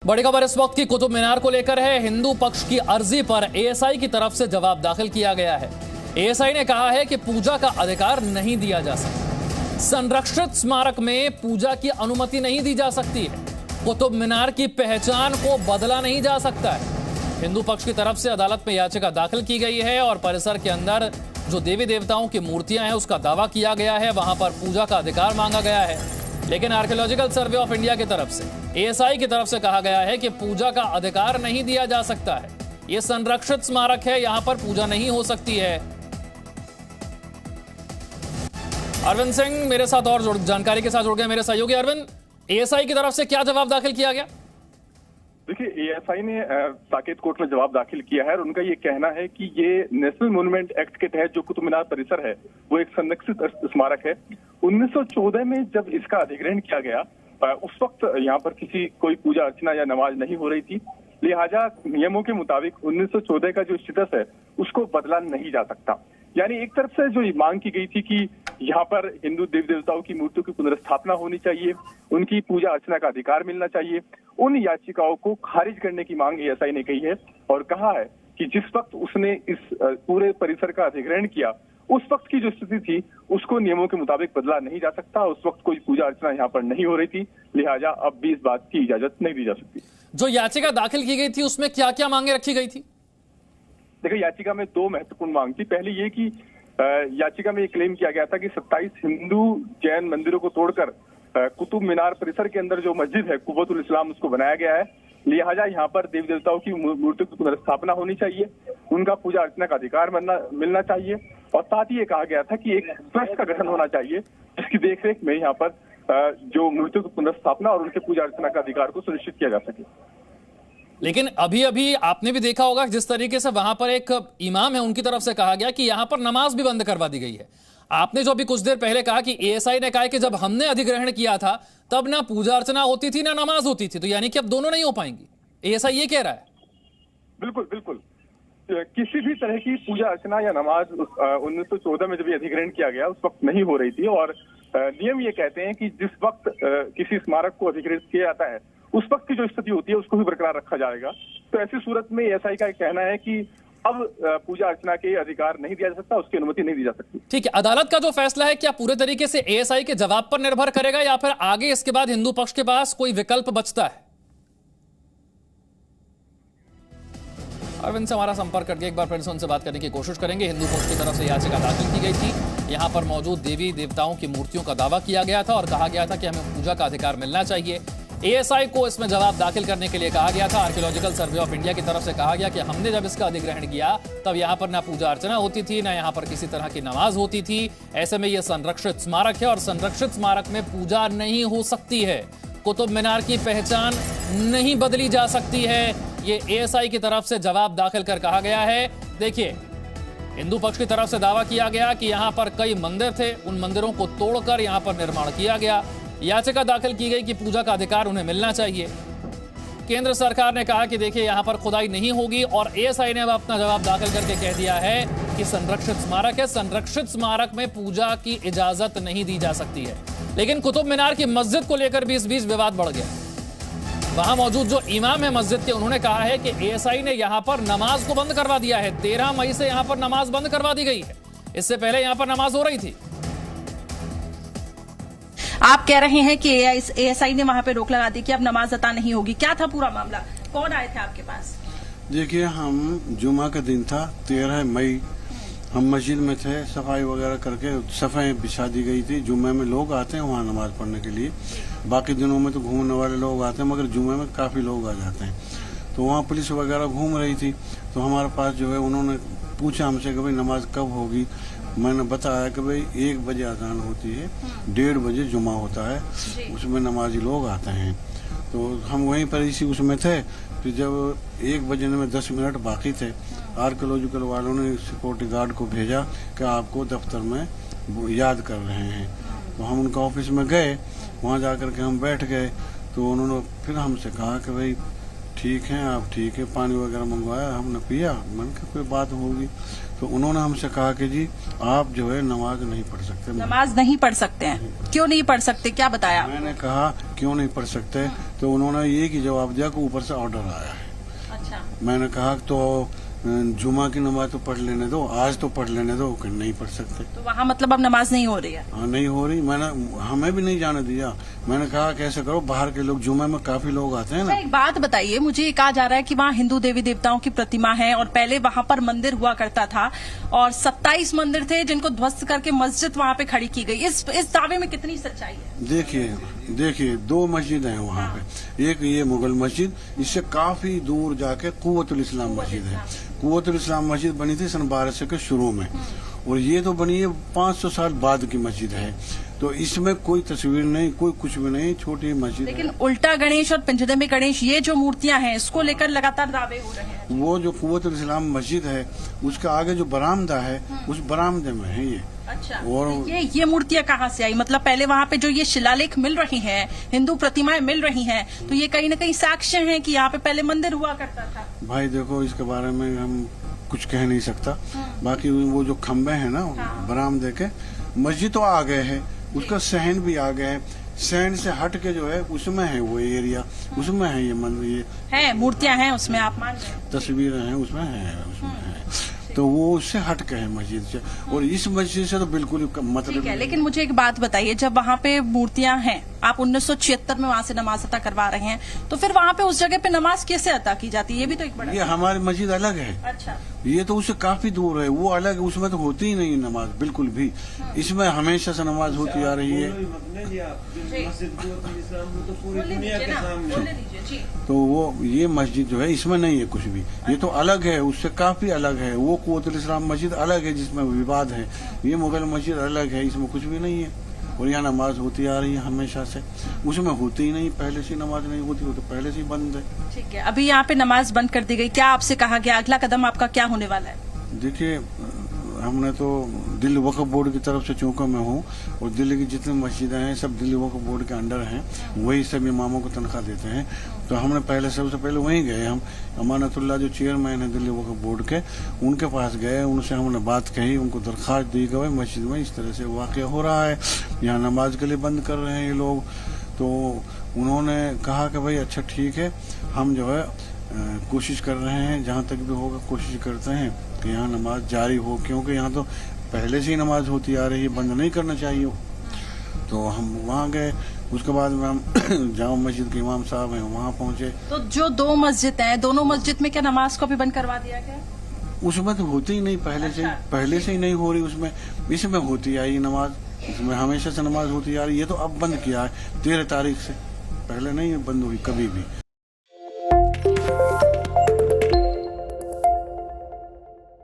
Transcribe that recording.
बड़ी खबर इस वक्त की कुतुब मीनार को लेकर है। हिंदू पक्ष की अर्जी पर एएसआई की तरफ से जवाब दाखिल किया गया है। एएसआई ने कहा है कि पूजा का अधिकार नहीं दिया जा सकता। संरक्षित स्मारक में पूजा की अनुमति नहीं दी जा सकती है। कुतुब मीनार की पहचान को बदला नहीं जा सकता है। हिंदू पक्ष की तरफ से अदालत में याचिका दाखिल की गई है और परिसर के अंदर जो देवी देवताओं की मूर्तियां हैं उसका दावा किया गया है, वहां पर पूजा का अधिकार मांगा गया है। लेकिन आर्कियोलॉजिकल सर्वे ऑफ इंडिया की तरफ से, एएसआई की तरफ से कहा गया है कि पूजा का अधिकार नहीं दिया जा सकता है। यह संरक्षित स्मारक है, यहां पर पूजा नहीं हो सकती है। अरविंद सिंह मेरे साथ और जानकारी के साथ जुड़ गए, मेरे सहयोगी। अरविंद, एएसआई की तरफ से क्या जवाब दाखिल किया गया? देखिए, एएसआई ने साकेत कोर्ट में जवाब दाखिल किया है और उनका ये कहना है कि ये नेशनल मॉन्यूमेंट एक्ट के तहत जो कुतुब मीनार परिसर है वो एक संरक्षित स्मारक है। 1914 में जब इसका अधिग्रहण किया गया उस वक्त यहाँ पर कोई पूजा अर्चना या नमाज नहीं हो रही थी। लिहाजा नियमों के मुताबिक 1914 का जो स्टेटस है उसको बदला नहीं जा सकता। यानी एक तरफ से जो मांग की गई थी कि यहाँ पर हिंदू देवी देवताओं की मूर्तियों की पुनर्स्थापना होनी चाहिए, उनकी पूजा अर्चना का अधिकार मिलना चाहिए, उन याचिकाओं को खारिज करने की मांग एएसआई ने की है और कहा है कि जिस वक्त उसने इस पूरे परिसर का अधिग्रहण किया उस वक्त की जो स्थिति थी उसको नियमों के मुताबिक बदला नहीं जा सकता। उस वक्त कोई पूजा अर्चना यहाँ पर नहीं हो रही थी, लिहाजा अब भी इस बात की इजाजत नहीं दी जा सकती। जो याचिका दाखिल की गई थी उसमें क्या क्या मांगे रखी गई थी? देखिए, याचिका में दो महत्वपूर्ण मांग थी। पहली ये कि याचिका में ये क्लेम किया गया था कि 27 हिंदू जैन मंदिरों को तोड़कर कुतुब मीनार परिसर के अंदर जो मस्जिद है कुव्वतुल इस्लाम उसको बनाया गया है। लिहाजा यहाँ पर देवी देवताओं की मूर्तियों की पुनर्स्थापना होनी चाहिए, उनका पूजा अर्चना का अधिकार मिलना चाहिए और साथ ही ये कहा गया था कि एक ट्रस्ट का गठन होना चाहिए जिसकी देखरेख में यहाँ पर जो मूर्तियों की पुनर्स्थापना और उनके पूजा अर्चना का अधिकार को सुनिश्चित किया जा सके। लेकिन अभी अभी आपने भी देखा होगा जिस तरीके से वहां पर एक इमाम है, उनकी तरफ से कहा गया कि यहां पर नमाज भी बंद करवा दी गई है। आपने जो अभी कुछ देर पहले कहा कि एएसआई ने कहा कि जब हमने अधिग्रहण किया था तब ना पूजा अर्चना होती थी ना नमाज होती थी, तो यानी कि अब दोनों नहीं हो पाएंगी, एएसआई ये कह रहा है। बिल्कुल बिल्कुल, किसी भी तरह की पूजा अर्चना या नमाज 1914 में जब अधिग्रहण किया गया उस वक्त नहीं हो रही थी और नियम ये कहते हैं कि जिस वक्त किसी स्मारक को अधिग्रहित किया जाता है उस वक्त की जो स्थिति होती है उसको भी बरकरार रखा जाएगा। तो ऐसी सूरत में एएसआई का कहना है कि अब पूजा अर्चना के अधिकार नहीं दिया जा सकता, उसकी अनुमति नहीं दी जा सकती। ठीक है, अदालत का जो फैसला है क्या पूरे तरीके से एएसआई के जवाब पर निर्भर करेगा या फिर आगे इसके बाद हिंदू पक्ष के पास कोई विकल्प बचता है? अरविंद से हमारा संपर्क करके एक बार फिर से उनसे बात करने की कोशिश करेंगे। हिंदू पक्ष की तरफ से याचिका दाखिल की गई थी। यहां पर मौजूद देवी देवताओं की मूर्तियों का दावा किया गया था और कहा गया था कि हमें पूजा का अधिकार मिलना चाहिए। एएसआई को इसमें जवाब दाखिल करने के लिए कहा गया था। आर्कियोलॉजिकल सर्वे ऑफ इंडिया की तरफ से कहा गया कि हमने जब इसका अधिग्रहण किया तब यहाँ पर ना पूजा अर्चना होती थी, ना यहाँ पर किसी तरह की नमाज होती थी। ऐसे में यह संरक्षित स्मारक है और संरक्षित स्मारक में पूजा नहीं हो सकती है। कुतुब मीनार की पहचान नहीं बदली जा सकती है। ये एएसआई की तरफ से जवाब दाखिल कर कहा गया है। देखिए, हिंदू पक्ष की तरफ से दावा किया गया कि यहाँ पर कई मंदिर थे, उन मंदिरों को तोड़कर यहाँ पर निर्माण किया गया। याचिका दाखिल की गई कि पूजा का अधिकार उन्हें मिलना चाहिए। केंद्र सरकार ने कहा कि देखिए यहाँ पर खुदाई नहीं होगी और एएसआई ने अब अपना जवाब दाखिल करके कह दिया है कि संरक्षित स्मारक है, संरक्षित स्मारक में पूजा की इजाजत नहीं दी जा सकती है। लेकिन कुतुब मीनार की मस्जिद को लेकर भी इस बीच विवाद बढ़ गया। वहां मौजूद जो इमाम है मस्जिद के, उन्होंने कहा है कि एएसआई ने यहां पर नमाज को बंद करवा दिया है। 13 मई से यहां पर नमाज बंद करवा दी गई है, इससे पहले यहां पर नमाज हो रही थी। आप कह रहे हैं कि एएसआई ने वहां पे रोक लगा दी कि अब नमाज अता नहीं होगी, क्या था पूरा मामला? कौन आए थे आपके पास? देखिए, हम जुमा का दिन था 13 मई, हम मस्जिद में थे, सफाई वगैरह करके सफाई बिछा दी गई थी। जुमे में लोग आते हैं वहाँ नमाज पढ़ने के लिए, बाकी दिनों में तो घूमने वाले लोग आते हैं मगर जुमे में काफी लोग आ जाते हैं। तो वहाँ पुलिस वगैरह घूम रही थी तो हमारे पास जो है उन्होंने पूछा हमसे कि भाई नमाज कब होगी। मैंने बताया कि भाई 1 बजे अजान होती है, 1:30 बजे जुमा होता है, उसमें नमाजी लोग आते हैं। तो हम वहीं पर इसी उसमें थे। फिर जब 1 बजे में 10 मिनट बाकी थे, आर्कियोलॉजिकल वालों ने सिक्योरिटी गार्ड को भेजा कि आपको दफ्तर में याद कर रहे हैं। तो हम उनका ऑफिस में गए, वहाँ जाकर के हम बैठ गए तो उन्होंने फिर हमसे कहा कि भाई ठीक हैं आप, ठीक है, पानी वगैरह मंगवाया, हमने पिया, मन की कोई बात होगी। तो उन्होंने हमसे कहा कि जी आप जो है नमाज नहीं पढ़ सकते। नमाज नहीं पढ़ सकते हैं, क्यों नहीं पढ़ सकते, क्या बताया? मैंने कहा क्यों नहीं पढ़ सकते, तो उन्होंने ये की जवाब दिया कि ऊपर से ऑर्डर आया है। अच्छा। मैंने कहा तो जुमा की नमाज तो पढ़ लेने दो, आज तो पढ़ लेने दो, कि नहीं पढ़ सकते। तो वहाँ मतलब अब नमाज नहीं हो रही है? हाँ नहीं हो रही, हमें भी नहीं जाने दिया। मैंने कहा कैसे करो, बाहर के लोग, जुमे में काफी लोग आते हैं ना। एक बात बताइए, मुझे ये कहा जा रहा है कि वहाँ हिंदू देवी देवताओं की प्रतिमा है और पहले वहाँ पर मंदिर हुआ करता था और 27 मंदिर थे जिनको ध्वस्त करके मस्जिद वहाँ पे खड़ी की गई। इस दावे में कितनी सच्चाई है? देखिए 2 मस्जिद हैं वहाँ पे। एक ये मुगल मस्जिद, इससे काफी दूर जाके कुव्वतुल इस्लाम मस्जिद है। कुव्वतुल इस्लाम मस्जिद बनी थी सन 1200 के शुरू में, और ये तो बनी है 500 साल बाद की मस्जिद है। तो इसमें कोई तस्वीर नहीं, कोई कुछ भी नहीं, छोटी मस्जिद। लेकिन उल्टा गणेश और पिंजरे में गणेश, ये जो मूर्तियां हैं, इसको लेकर लगातार दावे हो रहे हैं। वो जो कुव्वतुल इस्लाम मस्जिद है उसका आगे जो बरामदा है, उस बरामदे में है ये। अच्छा। और ये मूर्तियां कहाँ से आई? मतलब पहले वहाँ पे जो ये शिलालेख मिल रही हैं, हिंदू प्रतिमाएं मिल रही हैं, तो ये कहीं न कहीं साक्ष्य हैं कि यहाँ पे पहले मंदिर हुआ करता था। भाई देखो, इसके बारे में हम कुछ कह नहीं सकता। बाकी वो जो खम्बे हैं ना, बरामदे के, मस्जिद तो आ गए है, उसका सहन भी आ गया है। सहन से हट के जो है उसमें है वो एरिया, उसमें है ये मंदिर, ये है मूर्तियां हैं उसमें, आप मान रहे हैं? तस्वीरें हैं उसमें है। तो वो उससे हट के है मस्जिद से, और इस मस्जिद से तो बिल्कुल मतलब ठीक है। लेकिन मुझे एक बात बताइए, जब वहाँ पे मूर्तियां हैं, आप 1976 में वहाँ से नमाज अता करवा रहे हैं, तो फिर वहाँ पे उस जगह पे नमाज कैसे अता की जाती है? ये भी तो एक बड़ा। ये हमारी मस्जिद अलग है। अच्छा। ये तो उससे काफी दूर है, वो अलग है, उसमें तो होती ही नहीं नमाज बिल्कुल भी। इसमें हमेशा से नमाज होती आ रही है। तो वो ये मस्जिद जो है इसमें नहीं है कुछ भी, ये तो अलग है, उससे काफी अलग है। वो कुव्वतुल इस्लाम मस्जिद अलग है जिसमें विवाद है, ये मुगल मस्जिद अलग है, इसमें कुछ भी नहीं है। और यहाँ नमाज होती आ रही है हमेशा से, उसमें होती ही नहीं, पहले से नमाज नहीं होती, वो तो पहले से ही बंद है। ठीक है, अभी यहाँ पे नमाज बंद कर दी गई, क्या आपसे कहा गया अगला कदम आपका क्या होने वाला है? देखिए, हमने तो दिल्ली वक्फ बोर्ड की तरफ से, चूंकि मैं हूँ, और दिल्ली की जितनी मस्जिदें हैं सब दिल्ली वक्फ बोर्ड के अंडर हैं, वही सब इमामों को तनख्वाह देते हैं। तो हमने सबसे पहले वहीं गए, हम अमानतुल्लाह जो चेयरमैन है दिल्ली वक्फ बोर्ड के, उनके पास गए, उनसे हमने बात कही, उनको दरख्वास्त दी कि भाई मस्जिद में इस तरह से वाक़या हो रहा है, यहाँ नमाज के लिए बंद कर रहे हैं ये लोग। तो उन्होंने कहा कि भाई अच्छा ठीक है, हम जो है कोशिश कर रहे हैं, जहाँ तक भी होगा कोशिश करते हैं कि यहाँ नमाज जारी हो, क्योंकि यहाँ तो पहले से ही नमाज होती आ रही है, बंद नहीं करना चाहिए। तो हम वहाँ गए, उसके बाद में हम जामा मस्जिद के इमाम साहब हैं, वहाँ पहुँचे। तो जो 2 मस्जिद हैं, दोनों मस्जिद में क्या नमाज को भी बंद करवा दिया गया? उसमें तो होती ही नहीं, पहले से ही नहीं हो रही उसमें, इसमें होती आई नमाज, इसमें हमेशा से नमाज होती आ रही। ये तो अब बंद किया है 13 तारीख से, पहले नहीं बंद हुई कभी भी।